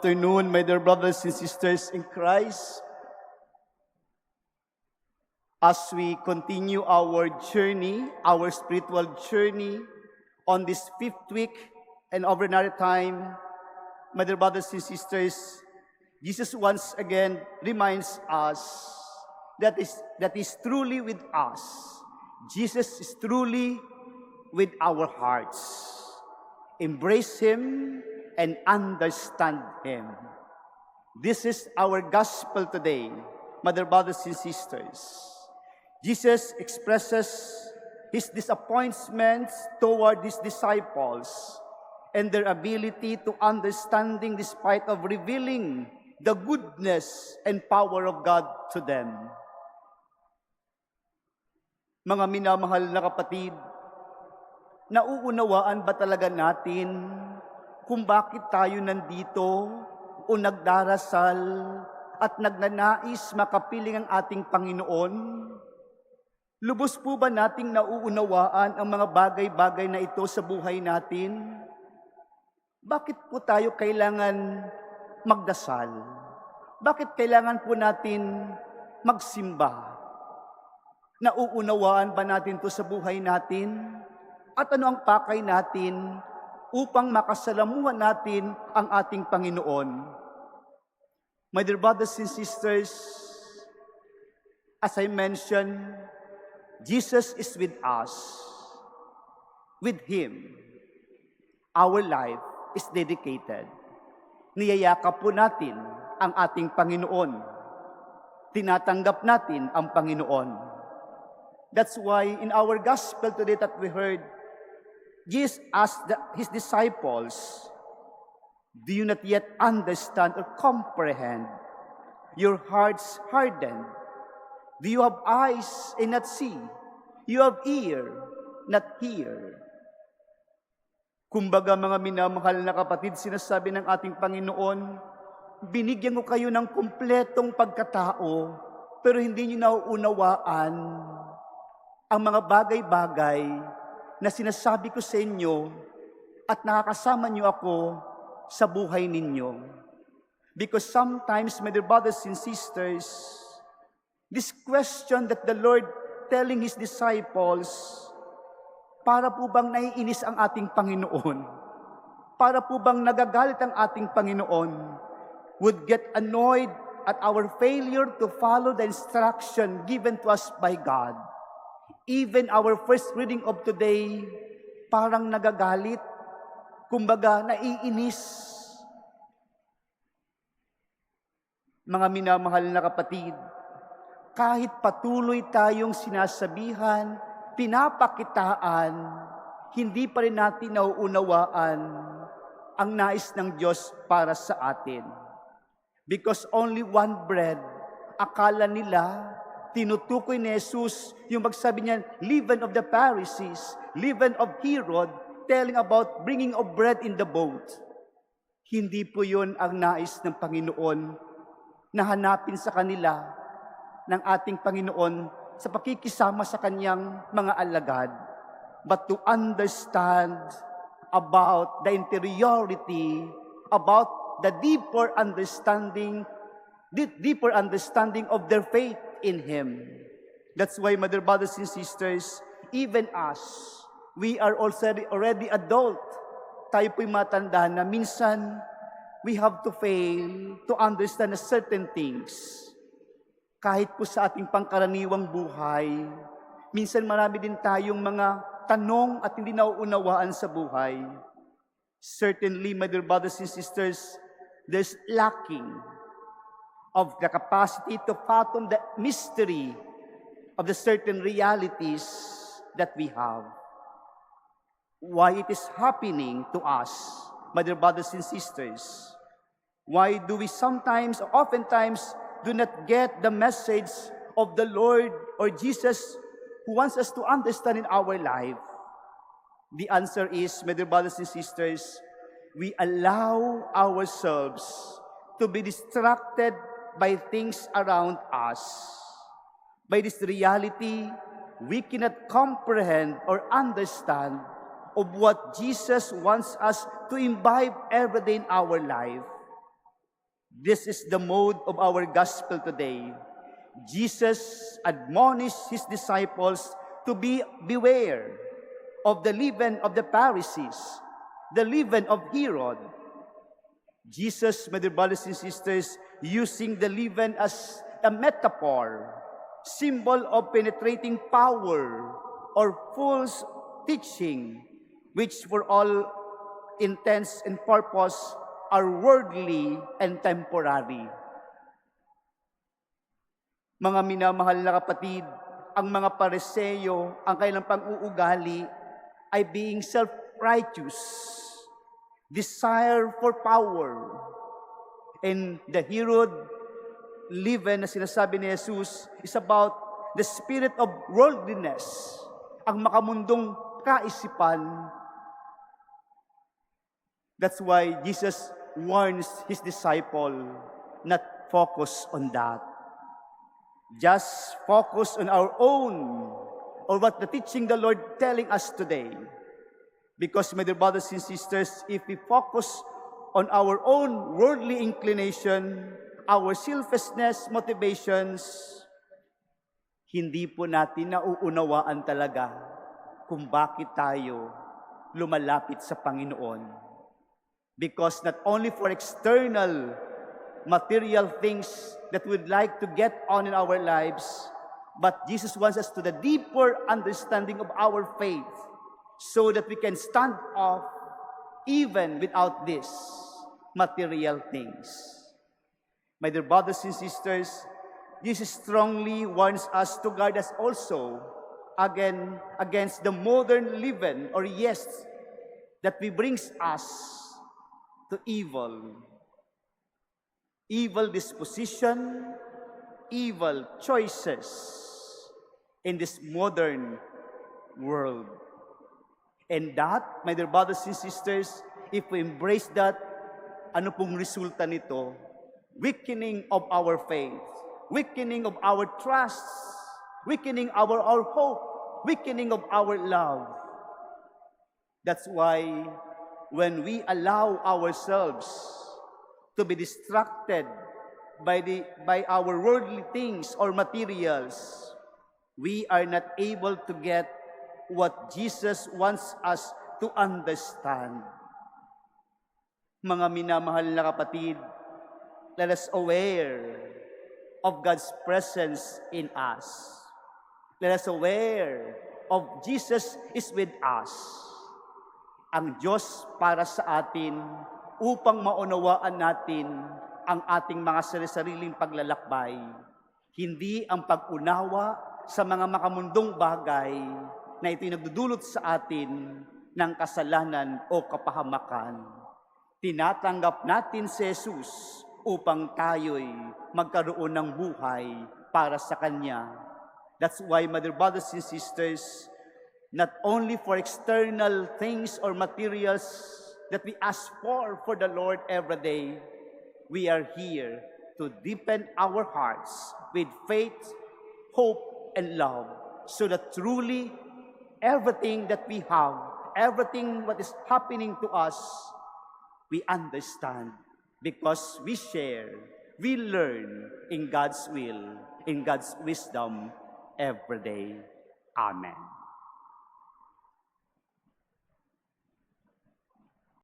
afternoon, my dear brothers and sisters in Christ. As we continue our journey, our spiritual journey on this fifth week and ordinary time, my dear brothers and sisters, Jesus once again reminds us that is truly with us. Jesus is truly with our hearts. Embrace Him and understand Him. This is our gospel today, my dear brothers and sisters. Jesus expresses His disappointments toward His disciples and their ability to understanding despite of revealing the goodness and power of God to them. Mga minamahal na kapatid, nauunawaan ba talaga natin kung bakit tayo nandito o nagdarasal at nagnanais makapiling ang ating Panginoon? Lubos po ba nating nauunawaan ang mga bagay-bagay na ito sa buhay natin? Bakit po tayo kailangan magdasal? Bakit kailangan po natin magsimba? Nauunawaan ba natin ito sa buhay natin? At ano ang pakay natin upang makasalamuhan natin ang ating Panginoon? My dear brothers and sisters, as I mentioned, Jesus is with us. With Him, our life is dedicated. Niyayakap po natin ang ating Panginoon. Tinatanggap natin ang Panginoon. That's why in our gospel today that we heard, Jesus asked His disciples, "Do you not yet understand or comprehend? Your hearts hardened. Do you have eyes and not see? You have ear, not hear." Kumbaga mga minamahal na kapatid, sinasabi ng ating Panginoon, binigyan ko kayo ng kumpletong pagkatao, pero hindi niyo nauunawaan ang mga bagay-bagay na sinasabi ko sa inyo at nakakasama niyo ako sa buhay ninyo. Because sometimes, my dear brothers and sisters, this question that the Lord telling His disciples, para po bang naiinis ang ating Panginoon? Para po bang nagagalit ang ating Panginoon? Would get annoyed at our failure to follow the instruction given to us by God. Even our first reading of today, parang nagagalit, kumbaga naiinis. Mga minamahal na kapatid, kahit patuloy tayong sinasabihan, pinapakitaan, hindi pa rin natin nauunawaan ang nais ng Diyos para sa atin. Because only one bread, akala nila, tinutukoy ni Jesus yung magsabi niya, leaven of the Pharisees, leaven of Herod, telling about bringing of bread in the boat. Hindi po yun ang nais ng Panginoon na hanapin sa kanila ng ating Panginoon sa pakikisama sa kanyang mga alagad, but to understand about the interiority, about the deeper understanding of their faith in Him. That's why, my dear brothers and sisters, even us, we are already adult. Tayo po'y matanda na minsan we have to fail to understand certain things. Kahit po sa ating pangkaraniwang buhay, minsan marami din tayong mga tanong at hindi nauunawaan sa buhay. Certainly, my dear brothers and sisters, there's lacking of the capacity to fathom the mystery of the certain realities that we have. Why it is happening to us, my dear brothers and sisters? Why do we sometimes, oftentimes, do not get the message of the Lord or Jesus who wants us to understand in our life? The answer is, my dear brothers and sisters, we allow ourselves to be distracted by things around us. By this reality, we cannot comprehend or understand of what Jesus wants us to imbibe every day in our life. This is the mode of our gospel today. Jesus admonished his disciples to beware of the leaven of the Pharisees, the leaven of Herod. Jesus, my dear brothers and sisters, using the leaven as a metaphor, symbol of penetrating power or false teaching, which for all intents and purpose are worldly and temporary. Mga minamahal na kapatid, ang mga Pariseo, ang kailang pang-uugali ay being self-righteous, desire for power. And the Herod leaven na sinasabi ni Jesus is about the spirit of worldliness, ang makamundong kaisipan. That's why Jesus warns his disciple not focus on that. Just focus on our own, or what the teaching the Lord telling us today. Because, my dear brothers and sisters, if we focus on our own worldly inclination, our selfishness, motivations, hindi po natin nauunawaan talaga kung bakit tayo lumalapit sa Panginoon. Because not only for external material things that we'd like to get on in our lives, but Jesus wants us to the deeper understanding of our faith so that we can stand off even without these material things. My dear brothers and sisters, Jesus strongly warns us to guard us also against the modern leaven or yeast that brings us to evil. Evil disposition, evil choices in this modern world. And that, my dear brothers and sisters, if we embrace that, ano pong resulta nito? Weakening of our faith, weakening of our trust, weakening our hope, weakening of our love. That's why when we allow ourselves to be distracted by our worldly things or materials, we are not able to get what Jesus wants us to understand. Mga minamahal na kapatid, let us aware of God's presence in us. Let us aware of Jesus is with us. Ang Diyos para sa atin upang maunawaan natin ang ating mga sariling paglalakbay. Hindi ang pag-unawa sa mga makamundong bagay na ito'y nagdudulot sa atin ng kasalanan o kapahamakan. Tinatanggap natin si Jesus upang tayo'y magkaroon ng buhay para sa Kanya. That's why, my dear brothers and sisters, not only for external things or materials that we ask for the Lord every day, we are here to deepen our hearts with faith, hope, and love, so that truly everything that we have, everything what is happening to us, we understand because we share, we learn in God's will, in God's wisdom every day. Amen.